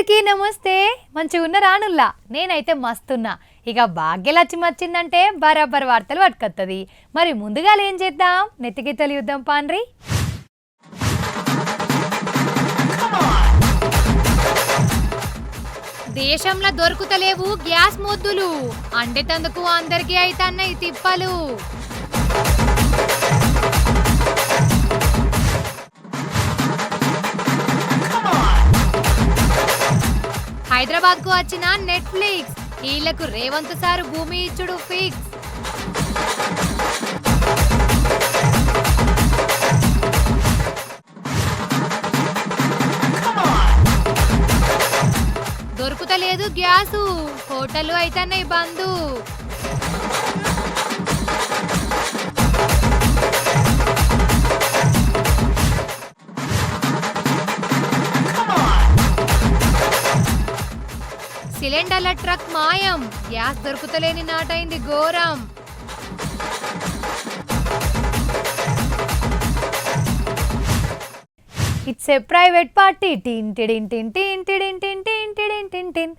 అందరికీ నమస్తే. మంచిగా ఉన్న రానుల్లా నేనైతే మస్తున్నా. ఇక భాగ్యలక్ష్మి వచ్చిందంటే బరాబర్ వార్తలు పట్టుకొత్తది. మరి ముందుగా ఏం చేద్దాం, నెత్తికి తెలియద్దాం పాండ్రి. దేశంలో దొరుకుతలేవు గ్యాస్ మొద్దులు, అంటేతందుకు అందరికీ అయితన్నాయి తిప్పలు. హైదరాబాద్ కు వచ్చిన నెట్ఫ్లిక్స్, వీళ్లకు రేవంత్ సార్ భూమి ఇచ్చుడు ఫిక్స్. దొరుకుతలేదు గ్యాసు, హోటళ్లు అయితన్నాయి బంధు. సిలిండర్ల ట్రక్ మాయం, గ్యాస్ దొరుకుతలేని నాటైంది ఘోరం. ఇట్స్ ఏ ప్రైవేట్ పార్టీ, టిన్ టిడిన్ టిన్ టిన్ టిడిన్ టిన్ టిన్ టిడిన్ టిన్ టిన్.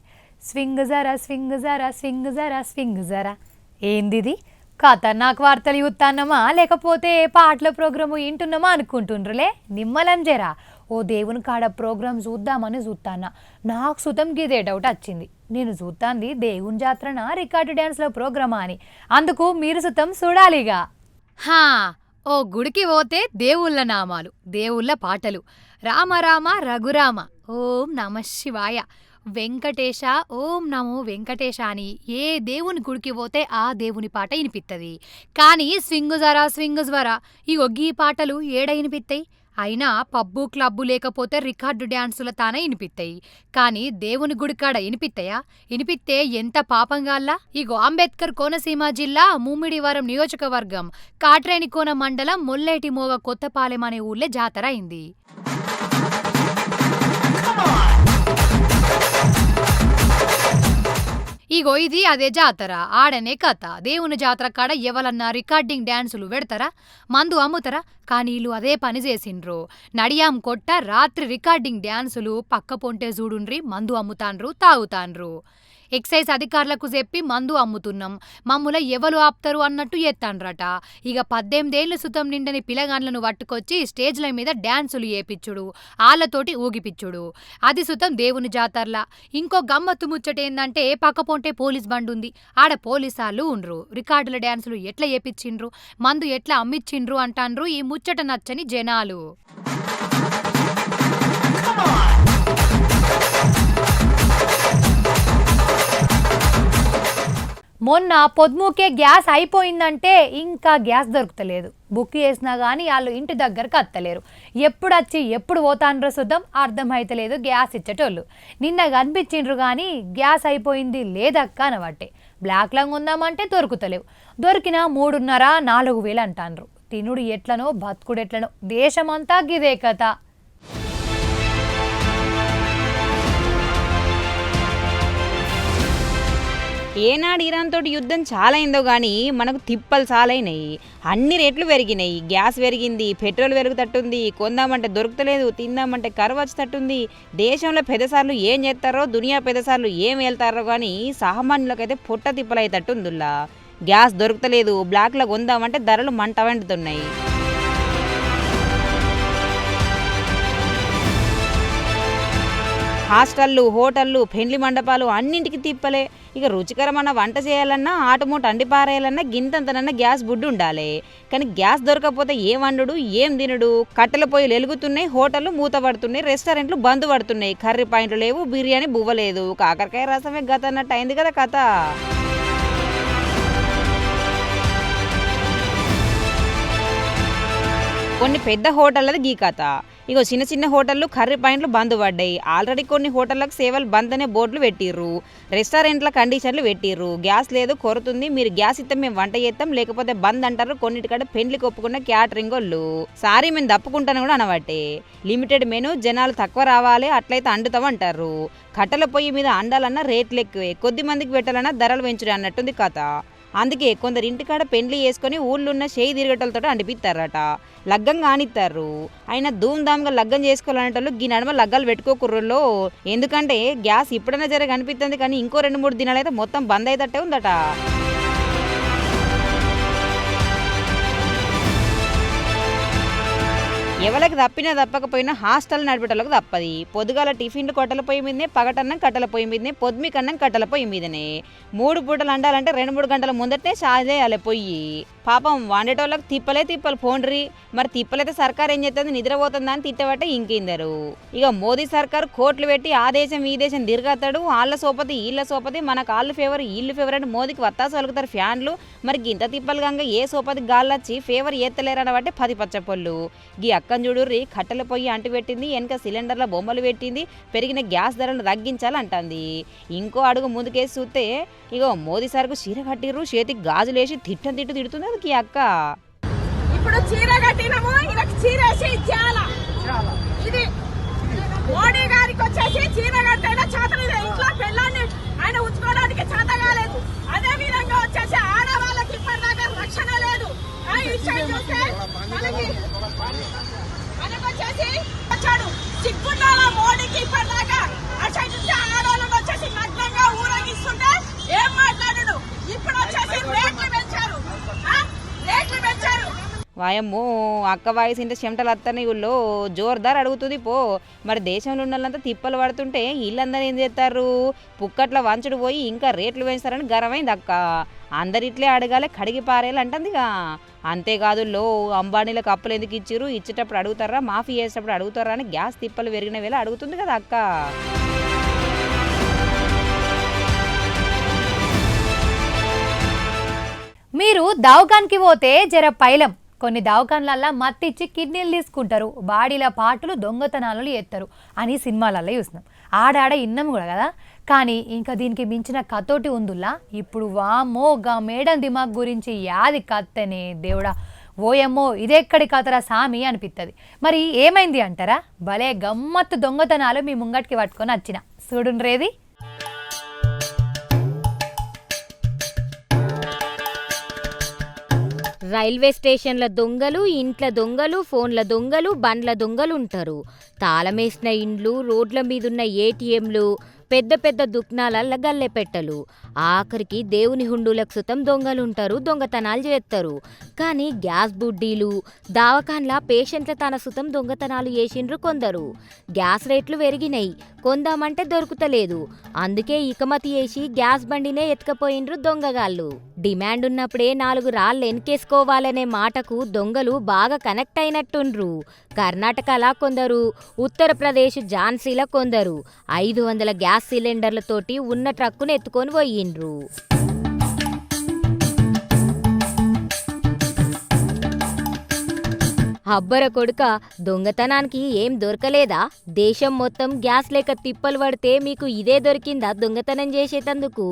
స్వింగ్ జరా స్వింగ్ జరా స్వింగ్ జరా స్వింగ్ జరా. ఏందిది ఖతర్నాక్ వార్తలు చూస్తానమా లేకపోతే పాటల ప్రోగ్రాము వింటున్నామా అనుకుంటుండ్రులే. నిమ్మలం జరా ఓ దేవుని కాడ ప్రోగ్రాం చూద్దామని చూస్తానా. నాకు సుతం గిదే డౌట్ వచ్చింది. నేను చూస్తాంది దేవుని జాతరన రికార్డు డ్యాన్స్లో ప్రోగ్రామా అని. అందుకు మీరు సుతం చూడాలిగా. హా, ఓ గుడికి పోతే దేవుళ్ళ నామాలు, దేవుళ్ళ పాటలు. రామ రామ రఘురామ, ఓం నమ శివాయ, వెంకటేశ, ఓం నమో వెంకటేశ అని ఏ దేవుని గుడికి పోతే ఆ దేవుని పాట వినిపిస్తుంది. కానీ స్వింగుజరా స్వింగుజ్వరా ఈ ఒగ్గి పాటలు ఏడ వినిపిస్తాయి? అయినా పబ్బు క్లబ్బు లేకపోతే రికార్డు డ్యాన్సుల తానే వినిపిస్తాయి. కానీ దేవుని గుడికాడ వినిపిస్తాయా? వినిపిస్తే ఎంత పాపంగాల్లా. ఇగో అంబేద్కర్ కోనసీమ జిల్లా ముమ్మిడివరం నియోజకవర్గం కాట్రేనికోన మండలం మొల్లేటి మోగ కొత్తపాలెం అనే ఊళ్ళే జాతర అయింది. ఇగో ఇది అదే జాతర, ఆడనే కథ. దేవుని జాతర కాడ ఎవలన్నా రికార్డింగ్ డ్యాన్సులు పెడతారా, మందు అమ్ముతారా? కానీ వీళ్ళు అదే పని చేసిండ్రు. నడియాం కొట్ట రాత్రి రికార్డింగ్ డ్యాన్సులు, పక్క పొంటే చూడుండ్రి మందు అమ్ముతాండ్రు, తాగుతాండ్రు. ఎక్సైజ్ అధికారులకు చెప్పి మందు అమ్ముతున్నాం, మమ్ముల ఎవరు ఆపుతారు అన్నట్టు ఎత్తాండ్రట. ఇక 18 ఏళ్ల సుతం నిండని పిల్లగాండ్లను పట్టుకొచ్చి స్టేజ్ల మీద డ్యాన్సులు చేపిచ్చుడు, ఆళ్లతోటి ఊగిపిచ్చుడు. అది సుతం దేవుని జాతరలా. ఇంకో గమ్మత్తు ముచ్చటేందంటే పక్కపోంటే పోలీస్ బండి ఉంది, ఆడ పోలీసాళ్ళు ఉండ్రు. రికార్డుల డ్యాన్సులు ఎట్లా చేపిచ్చిండ్రు, మందు ఎట్లా అమ్మిచ్చిండ్రు అంటాండ్రు ఈ ముచ్చట నచ్చని జనాలు. మొన్న పొద్దుముకే గ్యాస్ అయిపోయిందంటే ఇంకా గ్యాస్ దొరుకుతలేదు. బుక్ చేసినా కానీ వాళ్ళు ఇంటి దగ్గరకు వస్తలేరు. ఎప్పుడు వచ్చి ఎప్పుడు పోతాండ్రో చూద్దాం అర్థమైతలేదు గ్యాస్ ఇచ్చేటోళ్ళు. నిన్న కనిపించిండ్రు కానీ గ్యాస్ అయిపోయింది లేదక్క అనబట్టే. బ్లాక్లో ఉందామంటే దొరుకుతలేవు. దొరికినా 3,500-4,000 అంటాండ్రు. తినుడు ఎట్లనో బతుకుడు ఎట్లనో, దేశమంతా గిదే కథ. ఏనాడు ఇరాన్ తోటి యుద్ధం చాలా అయిందో కానీ మనకు తిప్పలు చాలా అయినాయి. అన్ని రేట్లు పెరిగినాయి. గ్యాస్ పెరిగింది, పెట్రోల్ పెరుగుతట్టుంది, కొందామంటే దొరుకుతలేదు, తిందామంటే కరువు వచ్చేటట్టుంది. దేశంలో పెద్దసార్లు ఏం చేస్తారో, దునియా పెద్దసార్లు ఏం వెళ్తారో కానీ సామాన్యులకైతే పొట్ట తిప్పలు అయ్యేటట్టుందిలా. గ్యాస్ దొరుకుతలేదు, బ్లాక్లో కొందామంటే ధరలు మంట వండుతున్నాయి. హాస్టళ్ళు, హోటళ్ళు, పెండ్లి మండపాలు అన్నింటికి తిప్పలే. ఇక రుచికరమైన వంట చేయాలన్నా, ఆటమూట అండి పారేయాలన్నా గింతంతనన్నా గ్యాస్ బుడ్డు ఉండాలి. కానీ గ్యాస్ దొరకకపోతే ఏం వండుడు, ఏం తినుడు? కట్టెల పొయ్యిలు వెలుగుతున్నాయి, హోటళ్ళు మూతపడుతున్నాయి, రెస్టారెంట్లు బంద్ పడుతున్నాయి, కర్రీ పాయింట్లు లేవు, బిర్యానీ బువ్వలేదు, కాకరకాయ రసమే గత అన్నట్టు అయింది కదా కథ. కొన్ని పెద్ద హోటళ్ళది గీ కథ. ఇగో చిన్న చిన్న హోటళ్ళు కర్రీ పాయింట్లు బంద్ పడ్డాయి. ఆల్రెడీ కొన్ని హోటళ్ళకు సేవలు బంద్ అనే బోర్డులు పెట్టిర్రు, రెస్టారెంట్ల కండిషన్లు పెట్టిర్రు. గ్యాస్ లేదు, కొరుతుంది, మీరు గ్యాస్ ఇస్తే మేము వంట చేస్తాం, లేకపోతే బంద్ అంటారు. కొన్నిటికంటే పెండ్లికి ఒప్పుకున్న క్యాటరింగ్ వాళ్ళు సారీ మేము తప్పుకుంటాను కూడా అనబట్టే. లిమిటెడ్ మెను, జనాలు తక్కువ రావాలి, అట్లయితే అంటారు. కట్టెల పొయ్యి మీద అండాలన్నా రేట్లు ఎక్కువే, కొద్ది మందికి పెట్టాలన్నా ధరలు పెంచుడే అన్నట్టుంది కథ. అందుకే కొందరు ఇంటికాడ పెండ్లి చేసుకొని ఊళ్ళున్న చేయి తిరగటలతో అంటిపిస్తారట, లగ్గం కానిస్తారు. అయినా ధూమ్ధామ్గా లగ్గం చేసుకోవాలనేటోళ్ళు ఈ నడమ లగ్గాలు పెట్టుకోకుర్రలో. ఎందుకంటే గ్యాస్ ఇప్పుడైనా జర కనిపిస్తుంది, కానీ ఇంకో 2-3 దినాలు అయితే మొత్తం బంద్ అయ్యేటట్టే ఉందట. ఎవరికి తప్పినా తప్పకపోయినా హాస్టల్ నడిపేటోళ్ళకి తప్పది. పొద్దుగాల టిఫిన్లు కట్టెల పొయ్యి మీదనే, పగటన్నం కట్టెల పొయ్యి మీదనే, పొద్దుమికన్నం కట్టెల పొయ్యి మీదనే. 3 పూటలు వండాలంటే 2-3 గంటల ముందటనే సాదేయాలి పొయ్యి. పాపం వండేటోళ్ళకి తిప్పలు పోండ్రి. మరి తిప్పలైతే సర్కారు ఏం చేస్తుంది, నిద్రపోతుందా అని తిట్టబట్టే ఇంకిందరు. ఇక మోదీ సర్కారు కోట్లు పెట్టి ఆ దేశం ఈ దేశం తిరగతాడు. వాళ్ళ సోపతి వీళ్ళ సోపతి, మనకు వాళ్ళు ఫేవర్ వీళ్ళు ఫేవర్ అంటే మోదీకి వత్తాసు వలుగుతారు ఫ్యాన్లు. మరి గింత తిప్పలుగా ఏ సోపతి గాళ్ళొచ్చి ఫేవర్ ఎత్తలేరని బట్టి 10 పచ్చపొళ్ళు. గీ అక్కని చూడుర్రి, కట్టెల పొయ్యి అంటు పెట్టింది, వెనక సిలిండర్ల బొమ్మలు పెట్టింది, పెరిగిన గ్యాస్ ధరలు తగ్గించాలంటుంది. ఇంకో అడుగు ముందుకేసి చూస్తే ఇగో మోదీ సరుకు చీర కట్టిర్రు, చేతికి గాజులేసి తిడుతుంది ఈ అక్క. ఇప్పుడు చీర కట్టినము, ఇలా చీర వేసి చాలా ఇది మోడీ గారికి వచ్చేసి చీర కట్టైనా చేతలు ఇంట్లో పిల్లల్ని ఆయన ఉంచుకోవడానికి చేత కాలేదు. అదే విధంగా వచ్చేసి ఆడవాళ్ళకి ఇప్పటిదాకా రక్షణ లేదు. ఆ విషయం చూస్తే మనకొచ్చేసి వచ్చాడు సిగ్గుండాల మోడీకి ఇప్పటిదాకా అసలు చూస్తే ఆడవాళ్ళని వచ్చేసి నగ్నంగా ఊరేగిస్తుంటే ఏం మాట్లాడాడు. ఇప్పుడు వచ్చేసి రేట్లు పెంచారు. వాయమ్మో, అక్క వాయిస్ ఇంత చెమటలు అత్తని ఊళ్ళో జోర్దార్ అడుగుతుంది పో. మరి దేశంలో ఉన్న వాళ్ళంతా తిప్పలు పడుతుంటే వీళ్ళందరూ ఏం చేస్తారు, పుక్కట్ల వంచుడు పోయి ఇంకా రేట్లు పెంచుతారని గర్వమైంది అక్క. అందరిట్లే అడగాలి, కడిగి పారేయాలి అంటుందిగా. అంతేకాదు అంబానీలకు అప్పులు ఎందుకు ఇచ్చిర్రు, ఇచ్చేటప్పుడు అడుగుతారా, మాఫీ చేసేటప్పుడు అడుగుతారా అని గ్యాస్ తిప్పలు పెరిగిన వేళ అడుగుతుంది కదా అక్క. మీరు దవాఖాన్కి పోతే జర పైలం. కొన్ని దవాఖాన్లల్లో మత్తిచ్చి కిడ్నీలు తీసుకుంటారు, బాడీల పాటలు దొంగతనాలు ఎత్తారు అని సినిమాలలో చూస్తున్నాం. ఆడాడ ఇన్నాం కూడా కదా. కానీ ఇంకా దీనికి మించిన కథోటి ఉందిలా. ఇప్పుడు వామ్మో, గా మేడం దిమాగ్ గురించి యాది కత్తనే దేవుడా, ఓయమ్మో ఇదెక్కడి కథరా సామి అనిపిస్తుంది. మరి ఏమైంది అంటారా, భలే గమ్మత్తు దొంగతనాలు మీ ముంగటికి పట్టుకొని వచ్చిన చూడుండ్రేది. రైల్వే స్టేషన్ల దొంగలు, ఇంట్ల దొంగలు, ఫోన్ల దొంగలు, బండ్ల దొంగలుంటారు. తాళమేసిన ఇండ్లు, రోడ్ల మీదున్న ఏటీఎంలు, పెద్ద పెద్ద దుకాణాల గల్లెపెట్టలు, ఆఖరికి దేవుని హుండూలకు సుతం దొంగలుంటారు, దొంగతనాలు చేస్తారు. కానీ గ్యాస్ బుడ్డీలు, దావకాన్ల పేషెంట్ల తన సుతం దొంగతనాలు చేసిండ్రు కొందరు. గ్యాస్ రేట్లు పెరిగినాయి, కొందామంటే దొరుకుతలేదు. అందుకే ఇకమతి చేసి గ్యాస్ బండినే ఎత్తుకపోయిండ్రు దొంగగాళ్ళు. డిమాండ్ ఉన్నప్పుడే 4 రాళ్ళు ఎన్కేసుకోవాలనే మాటకు దొంగలు బాగా కనెక్ట్ అయినట్టుండ్రు. కర్ణాటకలా కొందరు, ఉత్తరప్రదేశ్ ఝాన్సీల కొందరు 500 గ్యాస్ సిలిండర్లతోటి ఉన్న ట్రక్కును ఎత్తుకొని పోయిండ్రు. అబ్బర కొడుక, దొంగతనానికి ఏం దొరకలేదా? దేశం మొత్తం గ్యాస్ లేక తిప్పలు పడితే మీకు ఇదే దొరికిందా దొంగతనం చేసేటందుకు?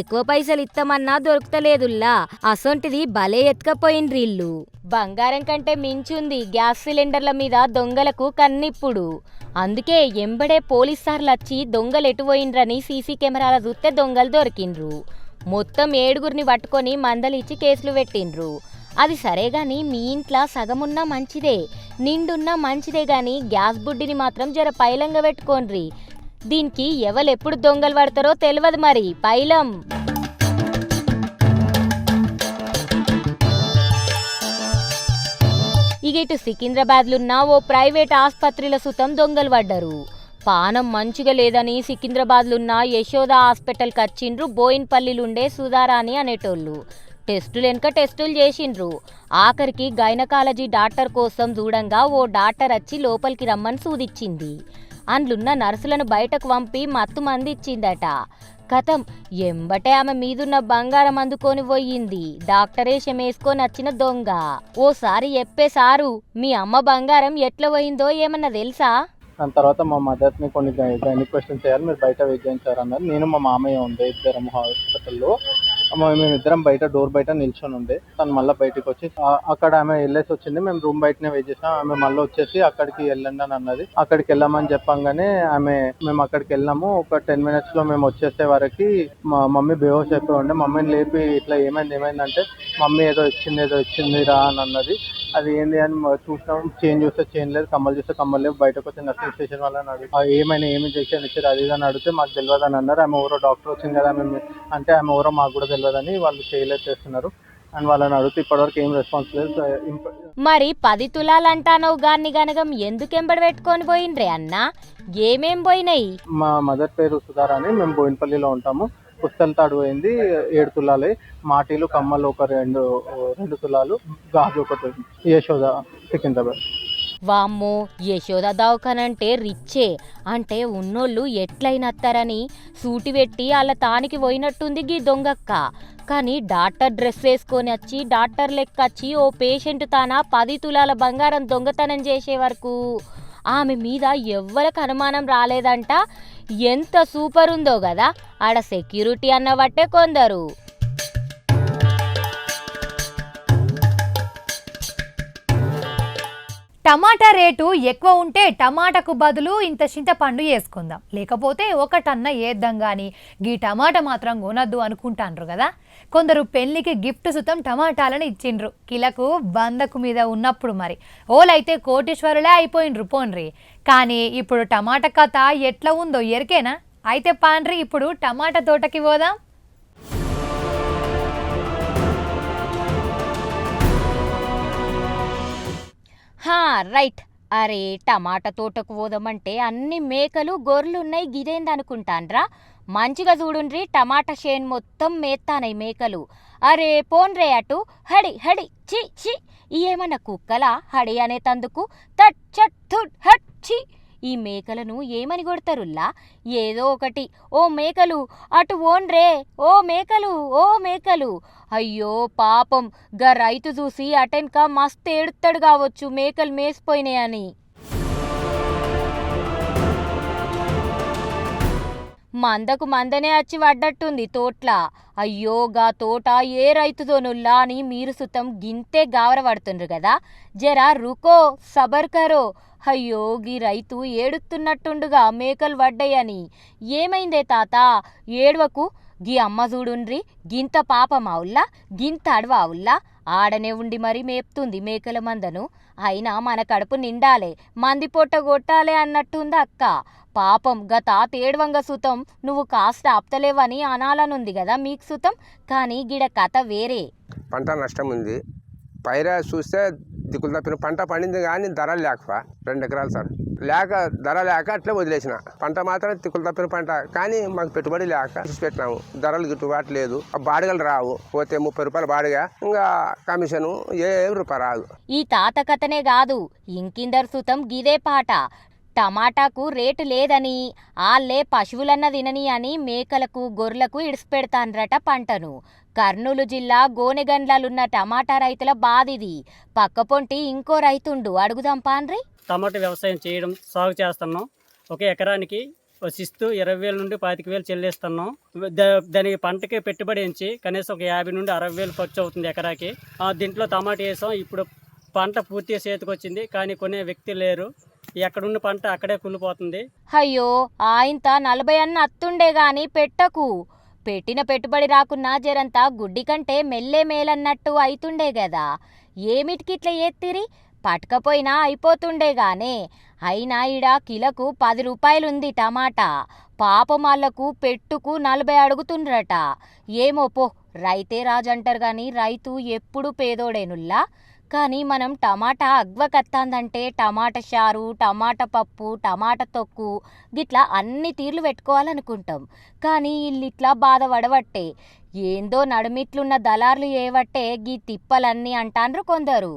ఎక్కువ పైసలు ఇస్తామన్నా దొరుకుతలేదుల్లా. అసొంటిది భలే ఎత్తుకపోయిండ్రిల్లు. బంగారం కంటే మించుంది గ్యాస్ సిలిండర్ల మీద దొంగలకు కన్నిప్పుడు. అందుకే ఎంబడే పోలీస్ సార్లు వచ్చి దొంగలు ఎటుపోయిండ్రని సీసీ కెమెరాల చూస్తే దొంగలు దొరికిండ్రు. మొత్తం 7గురిని పట్టుకొని మందలిచ్చి కేసులు పెట్టిండ్రు. అది సరే గాని మీ ఇంట్లో సగమున్నా మంచిదే, నిండున్నా మంచిదే గాని గ్యాస్ బుడ్డిని మాత్రం జర పైలంగా పెట్టుకోండ్రి. దీనికి ఎవరెప్పుడు దొంగలు పడతారో తెలియదు మరి. పైలం. ఇక ఇటు సికింద్రాబాద్లున్న ఓ ప్రైవేట్ ఆసుపత్రిల సుతం దొంగలు పడ్డారు. పానం మంచిగా లేదని సికింద్రాబాద్లున్న యశోద హాస్పిటల్కి వచ్చిండ్రు బోయిన్పల్లిలుండే సుధారాణి అనేటోళ్ళు. టెస్టులు వెనుక టెస్టులు చేసిండ్రు. ఆఖరికి గైనకాలజీ డాక్టర్ కోసం చూడంగా ఓ డాక్టర్ వచ్చి లోపలికి రమ్మని సూదిచ్చింది. అందులున్న నర్సులను బయటకు పంపి మత్తు మంది ఇచ్చిందట. కథం ఎంబటే ఆమె మీదున్న బంగారం అందుకొని పోయింది డాక్టరేషం వేసుకొని వచ్చిన దొంగ. ఓసారి చెప్పేసారు, మీ అమ్మ బంగారం ఎట్లా పోయిందో ఏమన్నా తెలుసా? దాని తర్వాత మా మదర్ని కొన్ని క్వశ్చన్స్ చేయాలి, మీరు బయట వెయిట్ చేయించారు అన్నారు. నేను మా మామయ్య ఉండే, ఇద్దరం హాస్పిటల్లో. మేమిద్దరం బయట డోర్ బయట నిల్చొని ఉండే. తను మళ్ళీ బయటకు వచ్చి అక్కడ ఆమె వెళ్ళేసి వచ్చింది. మేము రూమ్ బయటనే వెయిట్ చేసాం. ఆమె మళ్ళీ వచ్చేసి అక్కడికి వెళ్ళండి అని అన్నది. అక్కడికి వెళ్ళామని చెప్పంగానే మేము అక్కడికి వెళ్ళాము. ఒక 10 minutes లో మేము వచ్చేసే వరకు మా మమ్మీ బేహోష్ అయిపోయి ఉండే. మమ్మీని లేపి ఇట్లా ఏమైందంటే మమ్మీ ఏదో ఇచ్చింది రా అని అన్నది. అది ఏంది అని చూసినాం. చైన్ చూస్తే చైన్ లేదు, కమ్మలు చూస్తే కమ్మలు లేవు. బయటకు వచ్చి నర్సింగ్ స్టేషన్ వాళ్ళని అడిగి ఏమైనా ఏమి ఇంజెక్షన్ ఇచ్చారు అది అని అడిగితే మాకు తెలియదు అని అన్నారు. ఆమె ఎవరో డాక్టర్ వచ్చింది కదా మేము అంటే ఆమె ఎవరో మాకు కూడా తెలియదని వాళ్ళు చేయలేదు చేస్తున్నారు అని వాళ్ళని అడిగితే ఇప్పటివరకు ఏం రెస్పాన్స్ లేదు. మరి 10 తులాలంటానవు గాన్ని గనగం ఎందుకెంబడి పెట్టుకొని పోయిండ్రే అన్న? ఏమేం పోయినాయి? మా మదర్ పేరు సుధార అని, మేము బోయినపల్లిలో ఉంటాము. పుస్తల తాడు పోయింది 7 తులాలే, మాటీలు కమ్మలు ఒక 2 తులాలు, గాజు ఒకటి, యశోద సికింద్రాబాద్. వామ్మో, యశోద దవాఖానంటే రిచ్చే. అంటే ఉన్నోళ్ళు ఎట్లయినత్తారని సూటి పెట్టి అలా తానికి పోయినట్టుంది గీ దొంగక్క. కానీ డాక్టర్ డ్రెస్ వేసుకొని వచ్చి డాక్టర్ లెక్కచ్చి ఓ పేషెంట్ తాన 10 తులాల బంగారం దొంగతనం చేసే వరకు ఆమె మీద ఎవ్వరికి అనుమానం రాలేదంట. ఎంత సూపర్ ఉందో కదా. ఆడ సెక్యూరిటీ అన్నవట్టే కొందరు. టమాటా రేటు ఎక్కువ ఉంటే టమాటాకు బదులు ఇంత చింతపండు వేసుకుందాం, లేకపోతే ఒక టన్న వేద్దాం కానీ గీ టమాటా మాత్రం కొనద్దు అనుకుంటాండ్రు కదా. కొందరు పెళ్లికి గిఫ్ట్ సుతం టమాటాలను ఇచ్చిండ్రు. కిలకు 100 మీద ఉన్నప్పుడు మరి ఓలైతే కోటీశ్వరులే అయిపోయిండ్రు పోన్రి. కానీ ఇప్పుడు టమాటా కథ ఎట్లా ఉందో ఎరికేనా? అయితే పాండ్రి ఇప్పుడు టమాటా తోటకి పోదాం. రైట్. అరే, టమాటా తోటకు పోదామంటే అన్ని మేకలు గొర్రెలున్నాయి గిదేందనుకుంటాన్రా? మంచిగా చూడుండ్రి, టమాటా షేన్ మొత్తం మేత్తానై మేకలు. అరే పోన్రే అటు, హడి హడి చి చి. ఏమన్నా కుక్కలా హడి అనే తందుకు? తట్ చట్ థుట్ హట్ చి. ఈ మేకలను ఏమని కొడతారుల్లా? ఏదో ఒకటి. ఓ మేకలు అటు ఓన్రే, ఓ మేకలు, ఓ మేకలు. అయ్యో పాపం, గా రైతు చూసి అటెన్క మస్తు ఏడుతాడు కావచ్చు మేకలు మేసిపోయినాయని. మందకు మందనే వచ్చి పడ్డట్టుంది తోట్ల. అయ్యో గా తోట ఏ రైతుదోనుల్లా అని మీరు సుతం గింతే గావర పడుతుండ్రు కదా. జరా రుకో, సబర్ కరో. అయ్యో గీ రైతు ఏడుతున్నట్టుండుగా మేకలు పడ్డాయని. ఏమైందే తాత, ఏడవకు. గీ అమ్మ చూడుండ్రి, గింత పాపమావుల్లా, గింత అడవావుల్లా. ఆడనే ఉండి మరి మేపుతుంది మేకల మందను. అయినా మన కడుపు నిండాలే, మంది పొట్ట కొట్టాలే అన్నట్టుంది అక్క. పాపం గా తాత ఏడవంగ సుతం నువ్వు కాస్త ఆప్తలేవని అనాలనుంది కదా మీకు సుతం. కానీ గిడ కథ వేరే. పంట నష్టం ఉంది. పైరా చూస్తే దిక్కులు తప్పిన పంట పండింది కానీ ధర లేక 2 ఎకరాలు సార్ ధర లేక అట్లే వదిలేసిన. పంట మాత్రం తిక్కులు తప్పిన పంట, కానీ మాకు పెట్టుబడి లేక పెట్టినాము. ధరలు గిట్టుబాటు లేదు, బాడిగలు రావు. పోతే 30 రూపాయలు బాడిగ, ఇంకా కమిషను రూపాయి రాదు. ఈ తాత కథనే కాదు, ఇంకిందరు సుతం గిదే పాట. టమాటాకు రేటు లేదని ఆళ్లే పశువులన్న తినని అని మేకలకు గొర్రెలకు ఇడిసిపెడతాన్రట పంటను. కర్నూలు జిల్లా గోనెగండ్లలున్న టమాటా రైతుల బాధిది. పక్కపొంటి ఇంకో రైతుండు, అడుగుదాం పాన్రి. టమాటా వ్యవసాయం చేయడం సాగు చేస్తున్నాం. ఒక ఎకరానికి శిస్తు 20,000 నుండి 25,000 చెల్లిస్తున్నాం. దానికి పంటకి పెట్టుబడి ఎంచి కనీసం ఒక 50 నుండి 60,000 ఖర్చు అవుతుంది ఎకరాకి. దీంట్లో టమాటా వేసాం. ఇప్పుడు పంట పూర్తిగా చేతికి వచ్చింది, కానీ కొనే వ్యక్తి లేరు. ఎక్కడున్న పంట అక్కడే కుళ్ళిపోతుంది. అయ్యో, ఆయంత 40 అన్న అత్తుండే గాని పెట్టకు. పెట్టిన పెట్టుబడి రాకున్నా జరంతా గుడ్డి కంటే మెల్లే మేలన్నట్టు అయితుండే గదా. ఏమిటికి ఇట్లా ఎత్తిరి? పట్టకపోయినా అయిపోతుండే గానే. అయినా ఈడ కిలకు 10 రూపాయలుంది టమాటా. పాపం వాళ్ళకు పెట్టుకు 40 అడుగుతుండ్రట. ఏమో పో, రైతే రాజంటారు గాని రైతు ఎప్పుడు పేదోడేనుల్లా. కానీ మనం టమాటా అగ్వకత్తాందంటే టమాటా చారు, టమాటా పప్పు, టమాటా తొక్కు గిట్లా అన్ని తీర్లు పెట్టుకోవాలనుకుంటాం. కానీ వీళ్ళిట్లా బాధపడబట్టే, ఏందో నడుమిట్లున్న దళార్లు ఏవట్టే గీ తిప్పలన్నీ అంటాండ్రు కొందరు.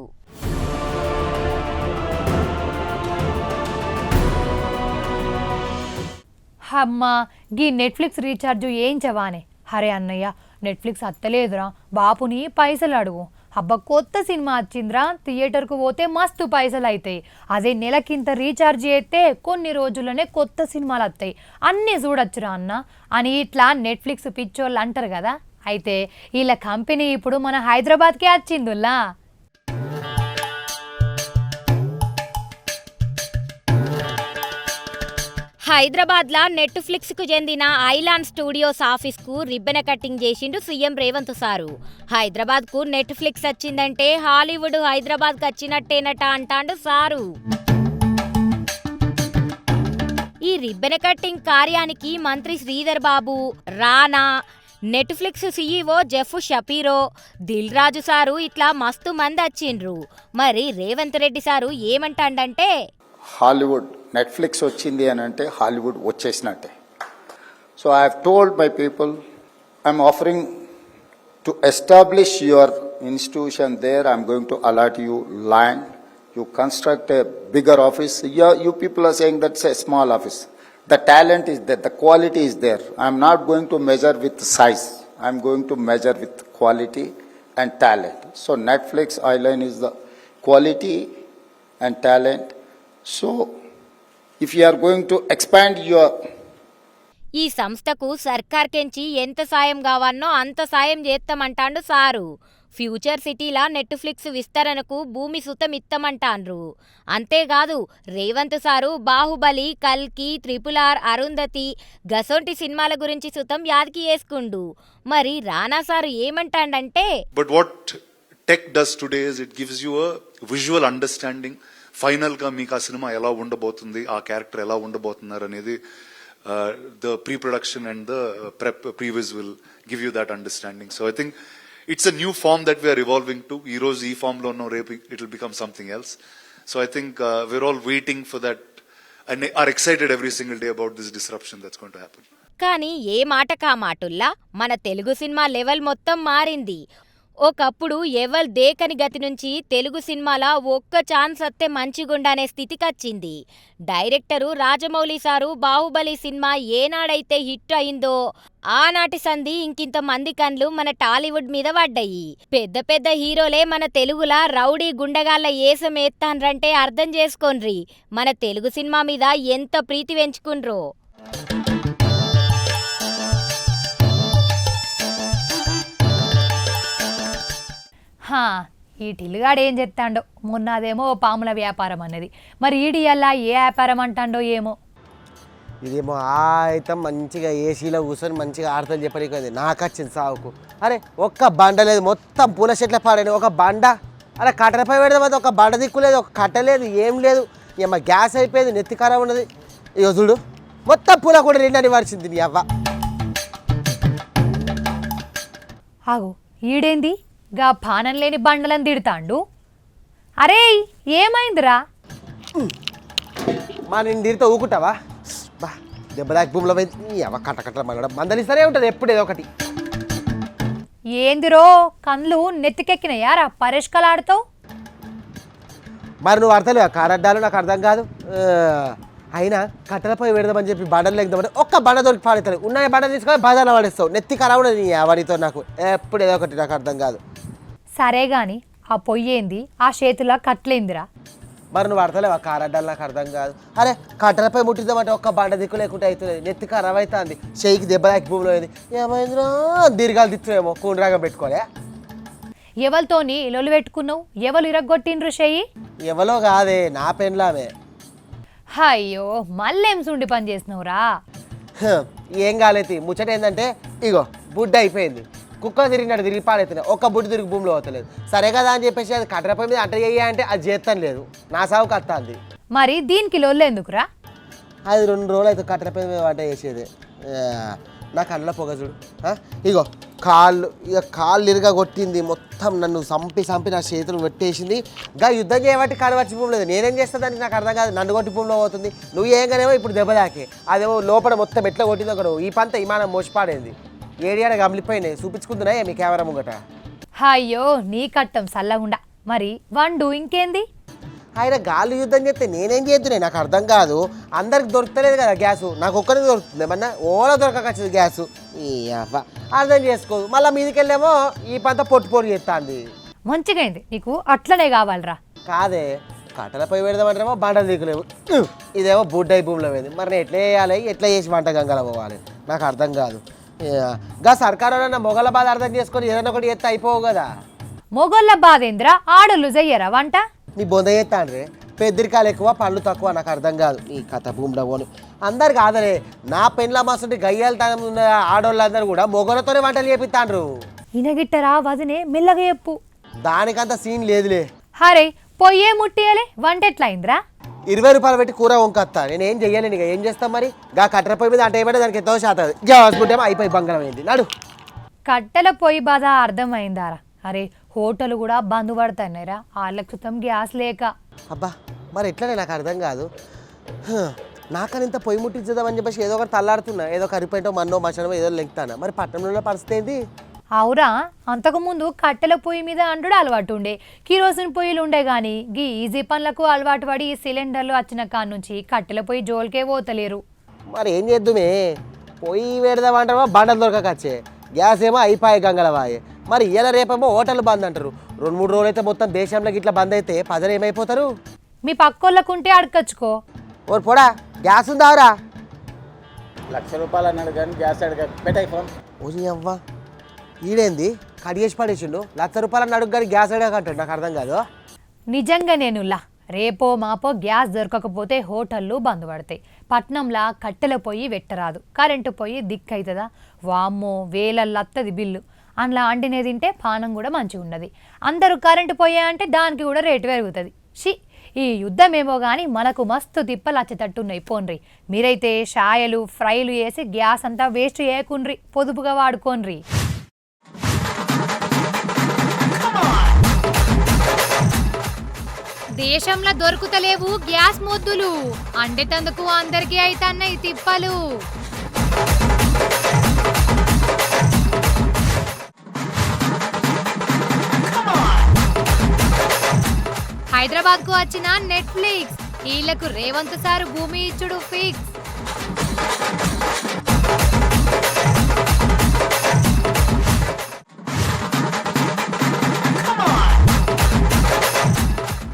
అమ్మా, గీ నెట్ఫ్లిక్స్ రీఛార్జ్ చేయించవానే. హరే అన్నయ్య, నెట్ఫ్లిక్స్ అత్తలేదురా, బాపుని పైసలు అడుగు. అబ్బా, కొత్త సినిమా వచ్చిందిరా, థియేటర్కు పోతే మస్తు పైసలు అవుతాయి. అదే నెలకింత రీఛార్జ్ చేస్తే కొన్ని రోజుల్లోనే కొత్త సినిమాలు వస్తాయి, అన్నీ చూడొచ్చురా అన్న అని ఇట్లా నెట్ఫ్లిక్స్ పిచ్చోళ్ళు అంటారు కదా. అయితే వీళ్ళ కంపెనీ ఇప్పుడు మన హైదరాబాద్కే వచ్చిందుల్లా. హైదరాబాద్లో నెట్ఫ్లిక్స్కు చెందిన ఐలాండ్ స్టూడియోస్ ఆఫీస్కు రిబ్బెన కటింగ్ చేసిండు సీఎం రేవంత్ సారు. హైదరాబాద్కు నెట్ఫ్లిక్స్ వచ్చిందంటే హాలీవుడ్ హైదరాబాద్కి వచ్చినట్టేనట అంటాండు సారు. ఈ రిబ్బెన కటింగ్ కార్యానికి మంత్రి Sridhar Babu, Rana, Netflix CEO Jeff Shapiro, Dil Raju sir ఇట్లా మస్తు మంది వచ్చిండ్రు. మరి రేవంత్ రెడ్డి సారు ఏమంటాండంటే, హాలీవుడ్ నెట్ఫ్లిక్స్ వచ్చింది అని అంటే హాలీవుడ్ వచ్చేసినట్టే. So I have told my people I'm offering to establish your institution there. I'm going to allot you land. You construct a bigger office. You people are saying that's a small office. The talent is there. The quality is there. I'm not going to measure with size. I'm going to measure with quality and talent. So Netflix Island is the quality and talent. So if you are going to expand your ఈ సంస్థకు సర్కార్కెంచి ఎంత సాయం కావాలనో అంత సాయం చేస్తామంటాండు sir. Future సిటీలా Netflix విస్తరణకు భూమి సుతం ఇత్తమంటాండ్రు. అంతేకాదు రేవంత్ సారు బాహుబలి, కల్కి, RRR, అరుంధతి గసొంటి సినిమాల గురించి సుతం యాదికి వేసుకుండు. మరి రానా సారు ఏమంటాండంటే, but what tech does today is it gives you a visual understanding. Final గా మీకు ఆ సినిమా ఎలా ఉండబోతుంది, ఆ క్యారెక్టర్ ఎలా ఉండబోతున్నారు అనేది the pre-production and the previs will give you that understanding. So I think it's a new form that we are evolving to. Heroes e form lo no rape, it will become something else. So I think we're all waiting for that and are excited every single day about this disruption that's going to happen. కానీ ఏ మాటకా మాటుల్లా మన Telugu cinema level మొత్తం మారింది. ఒకప్పుడు ఎవల్ దేకని గతి నుంచి తెలుగు సినిమాల ఒక్క chance వస్తే మంచిగుండనే స్థితికొచ్చింది. Director Rajamouli sir Baahubali cinema ఏనాడైతే హిట్ అయిందో ఆనాటి సంధి ఇంకింత మంది కన్లు మన టాలీవుడ్ మీద పడ్డాయి. పెద్ద పెద్ద హీరోలే మన తెలుగులా రౌడీ గుండగాళ్ళ ఏసం ఎత్తాన్రంటే అర్థం చేసుకోండ్రి మన తెలుగు సినిమా మీద ఎంత ప్రీతి పెంచుకుండ్రో. ఈ టిల్లుగాడు ఏం చెప్తాండో. మొన్నదేమో పాముల వ్యాపారం అన్నది, మరి ఈడియల్లా ఏ వ్యాపారం అంటాండో ఏమో. ఇదేమో అయితే మంచిగా ఏసీలో కూర్చొని మంచిగా ఆడతలు చెప్పడానికి నాకు వచ్చింది సాగుకు. అరే ఒక్క బండ లేదు, మొత్తం పూల చెట్ల పాడైన ఒక బండ. అరే కట్టెలపై పెడదాం, ఒక బండ దిక్కులేదు, ఒక కట్ట లేదు, ఏం లేదు. ఏమో గ్యాస్ అయిపోయింది, నెత్తి ఖరాబ్ ఉన్నది. ఇక చూడు మొత్తం పూల కూడా రెండని వరిచింది నీ అవ్వ. ఆగు, ఈడేంది గా పానం లేని బండలను తిడతాండు. అరే ఏమైందిరా? మా నేను తిరిగితే ఊకుంటావా? బా దెబ్బలాకి భూమిలో పోయింది అవ్వ. కట్టకట్టలు మనడం మందలిస్తూనే ఉంటుంది ఎప్పుడు ఏదో ఒకటి. ఏందిరో కళ్ళు నెత్తికెక్కినాయారా పరేష్కలాడుతావు? మరి నువ్వు అర్థలేవు కారడ్డాలు, నాకు అర్థం కాదు. అయినా కట్టెలపై పెడదామని చెప్పి బండలు లేకపోతే ఒక్క బండ దొరికి పాడేస్తాను. ఉన్న బండ తీసుకొని బజార్లో పడేస్తావు. నెత్తి ఖరాబ్ నీ అవనితో నాకు ఎప్పుడు ఏదో ఒకటి నాకు అర్థం కాదు. సరే గాని ఆ పొయ్యేంది, ఆ చేతిలో కట్లేందిరా? మరి నువ్వు అర్థలేవు కారడ్డాలు, నాకు అర్థం కాదు. అరే కట్టెలపై ముట్టిద్దామంటే ఒక్క బండ దిక్కు లేకుంటే అవుతుంది. నెత్తి ఖరాబ్ అవుతుంది, షేకి దెబ్బలాకి భూమిలో అయింది. ఏమైందిరా దీర్ఘాలు దిక్కునేమో కూనరాగం పెట్టుకోలే. ఎవరితోని లొల్లు పెట్టుకున్నావు? ఎవరు ఇరగొట్టిండ్రు చెయ్యి? ఎవలో కాదే నా పెన్లామే. అయ్యో మళ్ళేం సుండి పని చేసినవురా? ఏం కాలేదు. ముచ్చట ఏంటంటే ఇగో బుడ్డ అయిపోయింది, కుక్క తిరిగినట్టు తిరిగి పాడైతున్నాయి. ఒక్క బుడ్డు తిరిగి భూమిలో అవుతలేదు. సరే కదా అని చెప్పేసి అది కట్టెలపై మీద అంట అంటే అది చేస్తాను లేదు, నా సాగు కత్తాంది. మరి దీనికి లొల్లు ఎందుకురా? అది 2 రోజులు అయితే కట్టెలపై మీద వంట చేసేది. నా కళ్ళ పొగ చూడు. ఇగో కాళ్ళు ఇరుగా కొట్టింది, మొత్తం నన్ను చంపి నా చేతులు పెట్టేసింది. ఇంకా యుద్ధం చేయబట్టి కడవచ్చి భూమి లేదు, నేనేం చేస్తా దానికి నాకు అర్థం కాదు. నన్ను కొట్టి భూమిలో పోతుంది. నువ్వు ఏంగానేమో ఇప్పుడు దెబ్బ తాకే, అదేమో లోపల మొత్తం ఎట్లా కొట్టిందో ఒకడు ఈ పంత విమానం మోసిపాడైంది. ఏడియాడ గమిలిపోయినాయి, చూపించుకుంటున్నా మీ కెమెరా ముంగట. అయ్యో నీ కట్టం సల్లగుండా. మరి వండు ఇంకేంది? ఆయన గాలి యుద్ధం చేస్తే నేనేం చేస్తున్నాయి నాకు అర్థం కాదు. అందరికి దొరుకుతలేదు కదా గ్యాసు, నాకు ఒక్కరికి దొరుకుతుంది. ఏమన్నా ఓలా దొరకకొచ్చింది గ్యాసు. ఈ అవ్వ అర్థం చేసుకోదు. మళ్ళీ మీదికి వెళ్ళేమో ఈ పంత పొట్టు చేస్తుంది. మంచిగా అయింది, నీకు అట్లనే కావాలరా? కాదే కట్టెలపై పెడదామంటారేమో బండలు దిక్కులేవు, ఇదేమో బుడ్డై భూమిలో పోయింది. మరి నేను ఎట్లా చేయాలి, ఎట్లా చేసి వంట గంగల పోవాలి నాకు అర్థం కాదు. గా సర్కారు వాళ్ళ మొగల బాధ అర్థం చేసుకొని ఏదైనా ఒకటి ఎత్తే అయిపోవు కదా. మొగోళ్ళ బాధేంద్ర ఆడోళ్ళు చెయ్యరా వంట? నీ బొంద చేస్తాండ్రే పెద్దరికాయలు ఎక్కువ పళ్ళు తక్కువ నాకు అర్థం కాదు ఈ కథ భూమిలో పోను. అందరు కాదరే నా పెండ్ల మాసుంటే గయ్యాలు ఉన్న ఆడోళ్ళందరూ కూడా మొగలతోనే వంటలు చేపిస్తాండ్రు. ఇనగిట్టరా వదినే మెల్లగా చెప్పు. దానికంత సీన్ లేదులే. హరే పొయ్యే ముట్టియలే వంట ఎట్లయిందిరా? 20 రూపాయలు పెట్టి కూర వంకొస్తా నేను ఏం చెయ్యలేను. ఇక ఏం చేస్తాం మరి గా కట్టెల పొయ్యి మీద అంటే ఏమంటే దానికి ఎంతో శాతం గ్యాసుకుంటేమో అయిపోయి బంగారం అయింది నాడు. కట్టెల పొయ్యి బాధ అర్థమైందారా? అరే హోటల్ కూడా బంద్ పడుతున్నాయిరా వాళ్ళ క్రితం గ్యాస్ లేక. అబ్బా మరి ఎట్లనే నాకు అర్థం కాదు. నాకని ఇంత పొయ్యి ముట్టించేద్దామని చెప్పేసి ఏదో ఒకటి తల్లాడుతున్నా, ఏదో కరిపోయింటో మన్నో మచనమో ఏదో లెక్తానా. మరి పట్టణంలో పరిస్థితి ఏంది? అవురా, అంతకుముందు కట్టెల పొయ్యి మీద అండుడు అలవాటు ఉండే, కిరోసిన్ పొయ్యిలు ఉండే కానీ గీ ఈజీ పనులకు అలవాటు పడి సిలిండర్లు వచ్చిన కాడ నుంచి కట్టెల పొయ్యి జోలికే పోతలేరు. మరి ఏం చేద్దుమే, పొయ్యి పెడదామంటావా బండలు దొరకకచ్చే, గ్యాస్ ఏమో అయిపోయి గంగలవాయే. మరి ఇయ్యాల రేపేమో హోటల్ బంద్ అంటారు. 2-3 రోజులు అయితే మొత్తం దేశంలోకి ఇట్లా బంద్ అయితే ప్రజలు ఏమైపోతారు? మీ పక్కోళ్ళకుంటే అడగచ్చుకో. ఓరు పోడా గ్యాస్ ఉందావరా? ₹1,00,000 అన్నాడు కానీ గ్యాస్ అడగ పెట్టాయి ఫోన్. ఓని అవ్వ ఈడేంది కడిగేసి పడేసిండు. ₹1,00,000 అడుగు కానీ గ్యాస్ అడగంటాడు. నాకు అర్థం కాదు. నిజంగా నేనులా రేపో మాపో గ్యాస్ దొరకకపోతే హోటళ్ళు బంద్ పడతాయి. పట్నంలా కట్టెల పొయ్యి వెట్టరాదు, కరెంటు పొయ్యి దిక్కవుతుందా? వామ్మో వేలల్లత్తది బిల్లు. అందులో అండినే తింటే పానం కూడా మంచిగా ఉన్నది. అందరూ కరెంటు పొయ్యి అంటే దానికి కూడా రేటు పెరుగుతుంది. ఈ యుద్ధం ఏమో కానీ మనకు మస్తు తిప్పలు వచ్చేటట్టున్నాయి. పోన్రి మీరైతే షాయలు ఫ్రైలు వేసి గ్యాస్ అంతా వేస్ట్ చేయకుండ్రి, పొదుపుగా వాడుకోన్రి. దేశంలో దొరుకుతలేవు గ్యాస్ మొద్దులు, అండేటందుకు అందరికీ అయితన్నాయి తిప్పలు. హైదరాబాద్ కు వచ్చిన నెట్ఫ్లిక్స్, వీళ్లకు రేవంత్ సారు భూమి ఇచ్చుడు ఫిక్స్.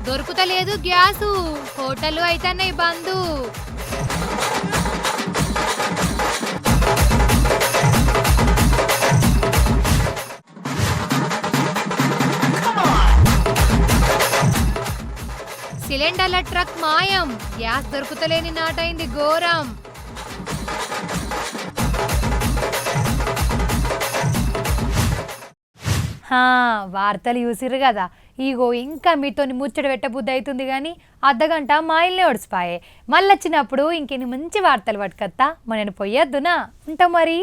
దొరుకుతలేదు గ్యాసు, హోటళ్ళు అయితన్నాయి బంధు. సిలిండర్ల ట్రక్ మాయం, గ్యాస్ దొరుకుతలేని నాటైంది ఘోరం. వార్తలు చూసిర్రు కదా. ఇగో ఇంకా మీతోని ముచ్చట పెట్టబుద్ధి అవుతుంది కానీ అర్ధగంట మా ఇల్లే ఒడిసిపాయే. మళ్ళీ వచ్చినప్పుడు ఇంకెన్ని మంచి వార్తలు పట్టుకత్తా. నేను పోయొద్దునా ఉంటా మరి.